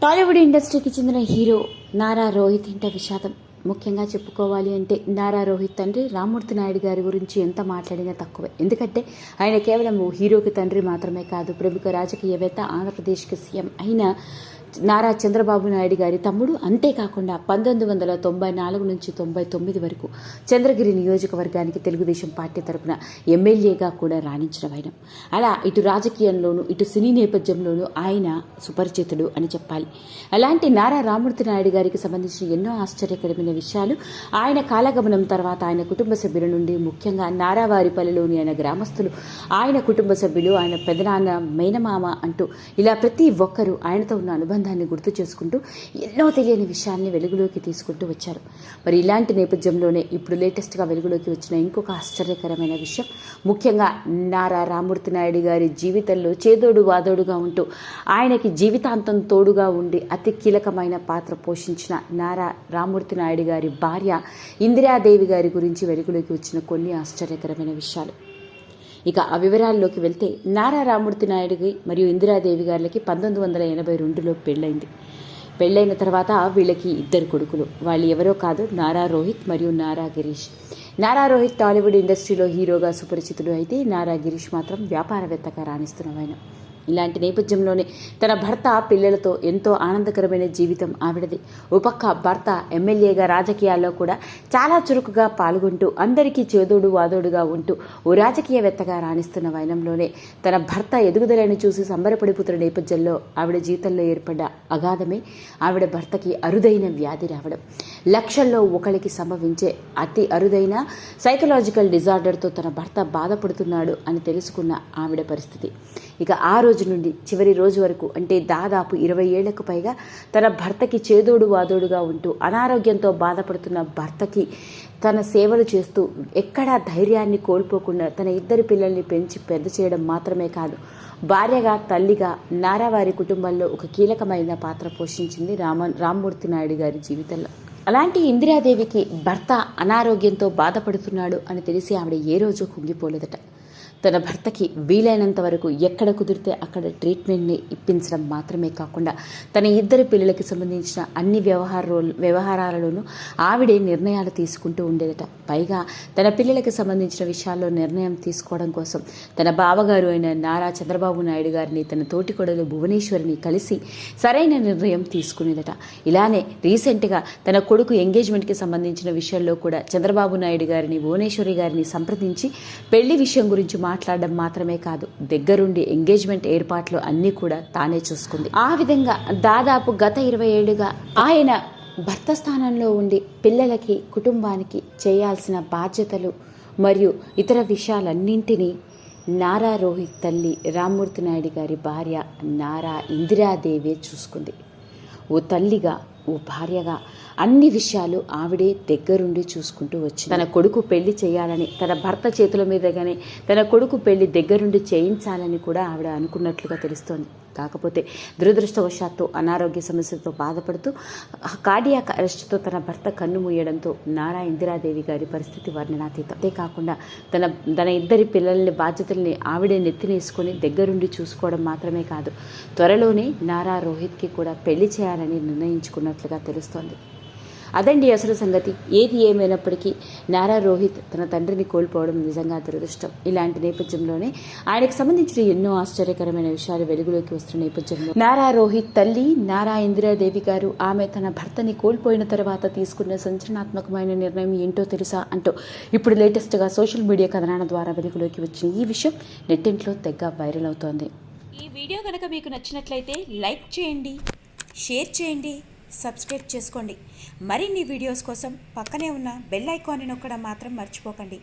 టాలీవుడ్ ఇండస్ట్రీకి చెందిన హీరో నారా రోహిత్ ఇంట విషాదం. ముఖ్యంగా చెప్పుకోవాలి అంటే నారా రోహిత్ తండ్రి రామ్మూర్తి నాయుడు గారి గురించి ఎంత మాట్లాడినా తక్కువే. ఎందుకంటే ఆయన కేవలం హీరోకి తండ్రి మాత్రమే కాదు, ప్రముఖ రాజకీయవేత్త, ఆంధ్రప్రదేశ్కి సీఎం అయిన నారా చంద్రబాబు నాయుడు గారి తమ్ముడు. అంతేకాకుండా 1994 నుంచి 99 వరకు చంద్రగిరి నియోజకవర్గానికి తెలుగుదేశం పార్టీ తరపున ఎమ్మెల్యేగా కూడా రాణించిన ఆయన. అలా ఇటు రాజకీయంలోనూ ఇటు సినీ నేపథ్యంలోనూ ఆయన సుపరిచితుడు అని చెప్పాలి. అలాంటి నారా రామ్మూర్తి నాయుడు గారికి సంబంధించిన ఎన్నో ఆశ్చర్యకరమైన విషయాలు ఆయన కాలగమనం తర్వాత ఆయన కుటుంబ సభ్యుల నుండి, ముఖ్యంగా నారావారిపల్లిలోని ఆయన గ్రామస్తులు, ఆయన కుటుంబ సభ్యులు, ఆయన పెదనాన్న, మేనమామ అంటూ ఇలా ప్రతి ఒక్కరూ ఆయనతో ఉన్న అనుబంధాన్ని గుర్తు చేసుకుంటూ ఎన్నో తెలియని విషయాల్ని వెలుగులోకి తీసుకుంటూ వచ్చారు. మరి ఇలాంటి నేపథ్యంలోనే ఇప్పుడు లేటెస్ట్గా వెలుగులోకి వచ్చిన ఇంకొక ఆశ్చర్యకరమైన విషయం, ముఖ్యంగా నారా రామ్మూర్తి నాయుడు గారి జీవితంలో చేదోడు వాదోడుగా ఉంటూ ఆయనకి జీవితాంతం తోడుగా ఉండి అతి కీలకమైన పాత్ర పోషించిన నారా రామ్మూర్తి నాయుడు గారి భార్య ఇందిరాదేవి గారి గురించి వెలుగులోకి వచ్చిన కొన్ని ఆశ్చర్యకరమైన విషయాలు. ఇక ఆ వివరాల్లోకి వెళ్తే, నారా రామ్మూర్తి నాయుడుకి మరియు ఇందిరాదేవి గారికి 1982లో పెళ్ళైంది. పెళ్ళైన తర్వాత వీళ్ళకి 2 కొడుకులు. వాళ్ళు ఎవరో కాదు, నారా రోహిత్ మరియు నారా గిరీష్. నారా రోహిత్ టాలీవుడ్ ఇండస్ట్రీలో హీరోగా సుపరిచితుడు అయితే, నారా గిరీష్ మాత్రం వ్యాపారవేత్తగా రాణిస్తున్నవాయన. ఇలాంటి నేపథ్యంలోనే తన భర్త, పిల్లలతో ఎంతో ఆనందకరమైన జీవితం ఆవిడది. ఓ పక్క భర్త ఎమ్మెల్యేగా, రాజకీయాల్లో కూడా చాలా చురుకుగా పాల్గొంటూ అందరికీ చేదోడు వాదోడుగా ఉంటూ ఓ రాజకీయవేత్తగా రాణిస్తున్న వైనంలోనే తన భర్త ఎదుగుదలను చూసి సంబరపడిపోతున్న నేపథ్యంలో ఆవిడ జీవితంలో ఏర్పడ్డ అగాధమే ఆవిడ భర్తకి అరుదైన వ్యాధి రావడం. లక్షల్లో ఒకరికి సంభవించే అతి అరుదైన సైకలాజికల్ డిజార్డర్తో తన భర్త బాధపడుతున్నాడు అని తెలుసుకున్న ఆవిడ పరిస్థితి. ఇక ఆ రోజు నుండి చివరి రోజు వరకు, అంటే దాదాపు 20 ఏళ్లకు పైగా తన భర్తకి చేదోడు వాదోడుగా ఉంటూ అనారోగ్యంతో బాధపడుతున్న భర్తకి తన సేవలు చేస్తూ ఎక్కడా ధైర్యాన్ని కోల్పోకుండా తన 2 పిల్లల్ని పెంచి పెద్ద చేయడం మాత్రమే కాదు, భార్యగా, తల్లిగా నారావారి కుటుంబంలో ఒక కీలకమైన పాత్ర పోషించింది రామ్మూర్తి నాయుడు గారి జీవితంలో. అలాంటి ఇందిరాదేవికి భర్త అనారోగ్యంతో బాధపడుతున్నాడు అని తెలిసి ఆవిడ ఏ రోజు కుంగిపోలేదట. తన భర్తకి వీలైనంత వరకు ఎక్కడ కుదిరితే అక్కడ ట్రీట్మెంట్ని ఇప్పించడం మాత్రమే కాకుండా తన 2 పిల్లలకి సంబంధించిన అన్ని వ్యవహారాలలోనూ ఆవిడే నిర్ణయాలు తీసుకుంటూ ఉండేదట. పైగా తన పిల్లలకి సంబంధించిన విషయాల్లో నిర్ణయం తీసుకోవడం కోసం తన బావగారు అయిన నారా చంద్రబాబు నాయుడు గారిని, తన తోటికోడలు భువనేశ్వరిని కలిసి సరైన నిర్ణయం తీసుకునేదట. ఇలానే రీసెంట్గా తన కొడుకు ఎంగేజ్మెంట్కి సంబంధించిన విషయంలో కూడా చంద్రబాబు నాయుడు గారిని, భువనేశ్వరి గారిని సంప్రదించి పెళ్లి విషయం గురించి మాట్లాడడం మాత్రమే కాదు, దగ్గరుండి ఎంగేజ్మెంట్ ఏర్పాట్లు అన్నీ కూడా తానే చూసుకుంది. ఆ విధంగా దాదాపు గత 20 ఏళ్లుగా ఆయన భర్త స్థానంలో ఉండి పిల్లలకి, కుటుంబానికి చేయాల్సిన బాధ్యతలు మరియు ఇతర విషయాలన్నింటినీ నారా రోహిత్ తల్లి రామ్మూర్తి నాయుడు గారి భార్య నారా ఇందిరాదేవి చూసుకుంది. ఓ తల్లిగా, ఓ భార్యగా అన్ని విషయాలు ఆవిడే దగ్గరుండి చూసుకుంటూ వచ్చింది. తన కొడుకు పెళ్లి చేయాలని, తన భర్త చేతుల మీదగానే తన కొడుకు పెళ్లి దగ్గరుండి చేయించాలని కూడా ఆవిడ అనుకున్నట్లుగా తెలుస్తోంది. కాకపోతే దురదృష్టవశాత్తు అనారోగ్య సమస్యలతో బాధపడుతూ కార్డియాక్ అరెస్ట్తో తన భర్త కన్ను మూయడంతో నారా ఇందిరాదేవి గారి పరిస్థితి వర్ణనాతీతం. అంతేకాకుండా తన 2 పిల్లల్ని బాధ్యతల్ని ఆవిడే నెత్తినేసుకొని దగ్గరుండి చూసుకోవడం మాత్రమే కాదు, త్వరలోనే నారా రోహిత్కి కూడా పెళ్లి చేయాలని నిర్ణయించుకున్నట్లుగా తెలుస్తోంది. అదండి అసలు సంగతి. ఏది ఏమైనప్పటికీ నారా రోహిత్ తన తండ్రిని కోల్పోవడం నిజంగా దురదృష్టం. ఇలాంటి నేపథ్యంలోనే ఆయనకు సంబంధించిన ఎన్నో ఆశ్చర్యకరమైన విషయాలు వెలుగులోకి వస్తున్న నేపథ్యంలో నారా రోహిత్ తల్లి నారా ఇందిరాదేవి గారు ఆమె తన భర్తని కోల్పోయిన తర్వాత తీసుకున్న సంచలనాత్మకమైన నిర్ణయం ఏంటో తెలుసా అంటూ ఇప్పుడు లేటెస్ట్గా సోషల్ మీడియా కథనాల ద్వారా వెలుగులోకి వచ్చిన ఈ విషయం నెట్టింట్లో తెగ వైరల్ అవుతోంది. ఈ వీడియో కనుక మీకు నచ్చినట్లయితే లైక్ చేయండి, షేర్ చేయండి, సబ్స్క్రైబ్ చేసుకోండి. మరిన్ని వీడియోస్ కోసం పక్కనే ఉన్న బెల్ ఐకాన్ని నొక్కడం మాత్రం మర్చిపోకండి.